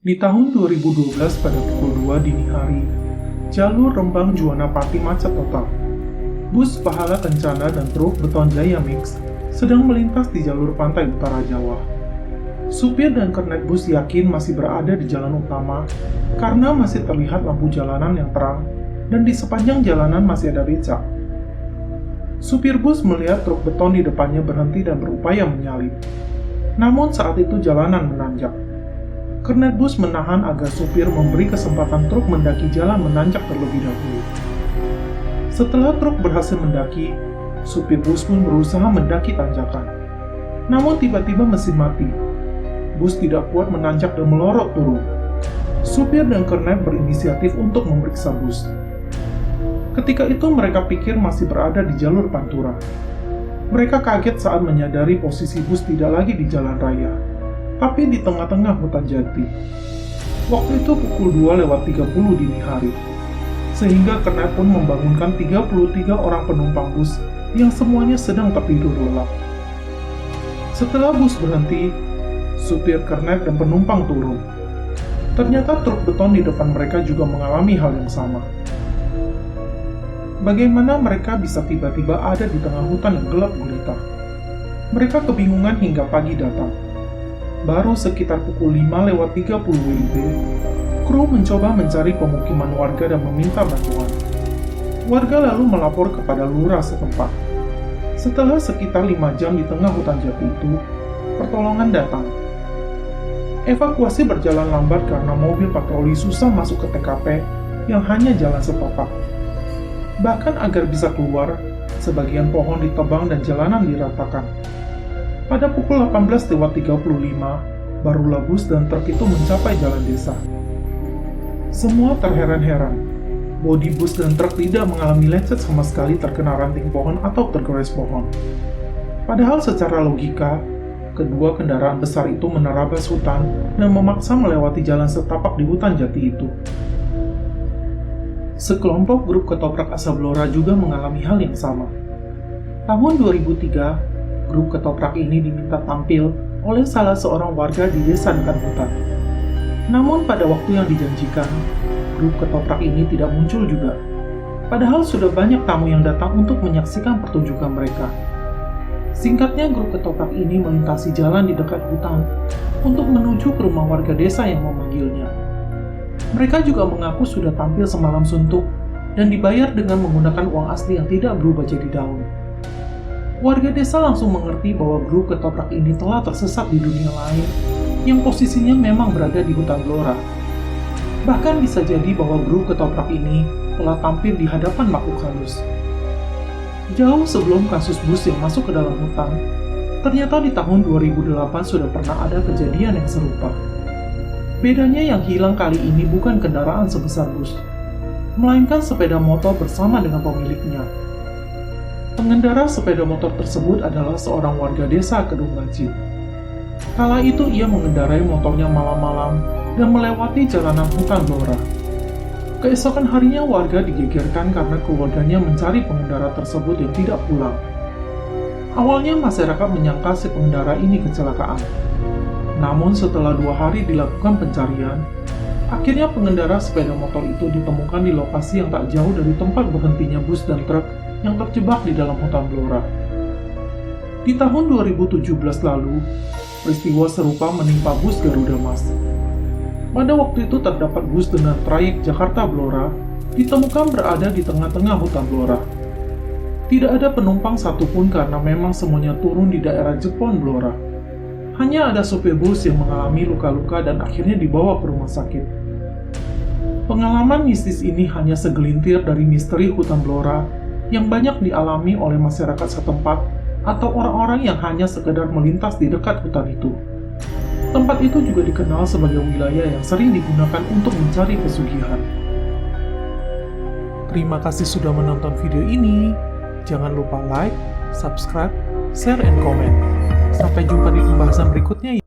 Di tahun 2012 pada pukul 2 dini hari, jalur Rembang Juwana Pati macet total. Bus Pahala Kencana dan truk beton Jaya Mix sedang melintas di jalur pantai utara Jawa. Supir dan kernet bus yakin masih berada di jalan utama karena masih terlihat lampu jalanan yang terang dan di sepanjang jalanan masih ada becak. Supir bus melihat truk beton di depannya berhenti dan berupaya menyalip. Namun saat itu jalanan menanjak. Kernet bus menahan agar supir memberi kesempatan truk mendaki jalan menanjak terlebih dahulu. Setelah truk berhasil mendaki, supir bus pun berusaha mendaki tanjakan. Namun tiba-tiba mesin mati. Bus tidak kuat menanjak dan melorot turun. Supir dan kernet berinisiatif untuk memeriksa bus. Ketika itu mereka pikir masih berada di jalur pantura. Mereka kaget saat menyadari posisi bus tidak lagi di jalan raya, tapi di tengah-tengah hutan jati. Waktu itu pukul 2:30 dini hari, sehingga kernet pun membangunkan 33 orang penumpang bus yang semuanya sedang tertidur lelap. Setelah bus berhenti, supir, kernet, dan penumpang turun. Ternyata truk beton di depan mereka juga mengalami hal yang sama. Bagaimana mereka bisa tiba-tiba ada di tengah hutan yang gelap gulita? Mereka kebingungan hingga pagi datang. Baru sekitar pukul 5:30 WIB, kru mencoba mencari pemukiman warga dan meminta bantuan. Warga lalu melapor kepada lurah setempat. Setelah sekitar 5 jam di tengah hutan jati itu, pertolongan datang. Evakuasi berjalan lambat karena mobil patroli susah masuk ke TKP yang hanya jalan setapak. Bahkan agar bisa keluar, sebagian pohon ditebang dan jalanan diratakan. Pada pukul 18:35, barulah bus dan truk itu mencapai jalan desa. Semua terheran-heran. Bodi bus dan truk tidak mengalami lecet sama sekali terkena ranting pohon atau tergores pohon. Padahal secara logika, kedua kendaraan besar itu menerabas hutan dan memaksa melewati jalan setapak di hutan jati itu. Sekelompok grup ketoprak Asablora juga mengalami hal yang sama. Tahun 2003, grup ketoprak ini diminta tampil oleh salah seorang warga di desa dekat hutan. Namun pada waktu yang dijanjikan, grup ketoprak ini tidak muncul juga. Padahal sudah banyak tamu yang datang untuk menyaksikan pertunjukan mereka. Singkatnya, grup ketoprak ini melintasi jalan di dekat hutan untuk menuju ke rumah warga desa yang memanggilnya. Mereka juga mengaku sudah tampil semalam suntuk dan dibayar dengan menggunakan uang asli yang tidak berubah jadi daun. Warga desa langsung mengerti bahwa grup ketoprak ini telah tersesat di dunia lain yang posisinya memang berada di hutan Blora. Bahkan bisa jadi bahwa grup ketoprak ini telah tampil di hadapan makhluk halus. Jauh sebelum kasus bus yang masuk ke dalam hutan, ternyata di tahun 2008 sudah pernah ada kejadian yang serupa. Bedanya yang hilang kali ini bukan kendaraan sebesar bus, melainkan sepeda motor bersama dengan pemiliknya. Pengendara sepeda motor tersebut adalah seorang warga desa Kedung Lajin. Kala itu ia mengendarai motornya malam-malam dan melewati jalanan hutan Blora. Keesokan harinya warga digegerkan karena keluarganya mencari pengendara tersebut yang tidak pulang. Awalnya masyarakat menyangka si pengendara ini kecelakaan. Namun setelah 2 hari dilakukan pencarian, akhirnya pengendara sepeda motor itu ditemukan di lokasi yang tak jauh dari tempat berhentinya bus dan truk yang terjebak di dalam hutan Blora. Di tahun 2017 lalu, peristiwa serupa menimpa bus Garuda Mas. Pada waktu itu terdapat bus dengan trayek Jakarta-Blora ditemukan berada di tengah-tengah hutan Blora. Tidak ada penumpang satupun karena memang semuanya turun di daerah Jepon Blora. Hanya ada supir bus yang mengalami luka-luka dan akhirnya dibawa ke rumah sakit. Pengalaman mistis ini hanya segelintir dari misteri hutan Blora yang banyak dialami oleh masyarakat setempat atau orang-orang yang hanya sekedar melintas di dekat hutan itu. Tempat itu juga dikenal sebagai wilayah yang sering digunakan untuk mencari pesugihan. Terima kasih sudah menonton video ini. Jangan lupa like, subscribe, share, and comment. Sampai jumpa di pembahasan berikutnya.